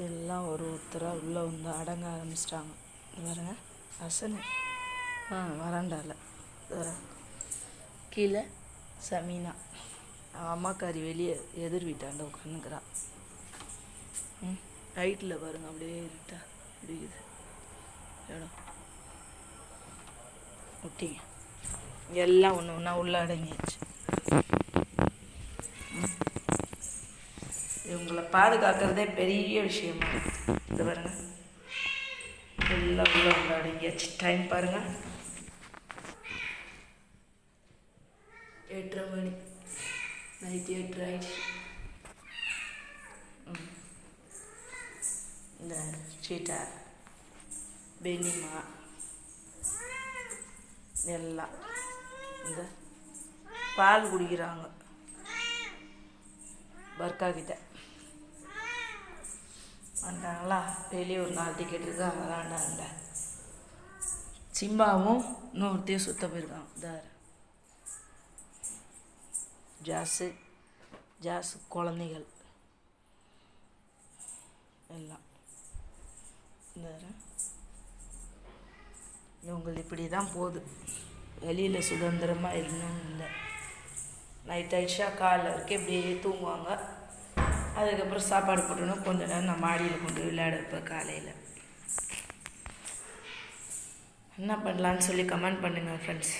எல்லாம் ஒருத்தராக உள்ளே வந்து அடங்க ஆரம்பிச்சிட்டாங்க. பாருங்க அசனு வராண்டால வேற கீழே சமீனா அம்மாக்காரி வெளியே எதிர் வீட்டாண்ட உட்காந்துக்கிறான். நைட்டில் பாருங்கள் அப்படியே இருட்டா இருக்குது இடம். விட்டீங்க எல்லாம் ஒன்று ஒன்றா உள்ளே அடங்கிடுச்சு. இவங்களை பாதுகாக்கிறதே பெரிய விஷயமா இருக்குது. இது பாருங்க எல்லாம் உள்ளே வந்து அடங்கியாச்சு. டைம் பாருங்கள் 8:30 மணி. நைட் 8 ஆயிடுச்சு. இந்த சீட்டா பெனிமா எல்லாம் இந்த பால் குடிக்கிறாங்க பர்க்கா கிட்ட வந்தாங்களா. வெளியே ஒரு 4 டிக்கெட் இருக்கா வராண்டாண்ட. சிம்பாவும் இன்னொருத்தையும் சுத்த போயிருக்காங்க. தார் ஜாஸு குழந்தைகள் எல்லாம் இவங்களுக்கு இப்படி தான் போகுது. வெளியில் சுதந்திரமாக இன்னும் இல்லை. நைட் ஆயிடுச்சா காலைல வரைக்கும் இப்படியே தூங்குவாங்க. அதுக்கப்புறம் சாப்பாடு போட்டணும். கொஞ்ச நேரம் நான் மாடியில் கொண்டு விளையாட வைப்பேன். காலையில் என்ன பண்ணலான்னு சொல்லி கமெண்ட் பண்ணுங்கள் ஃப்ரெண்ட்ஸ்.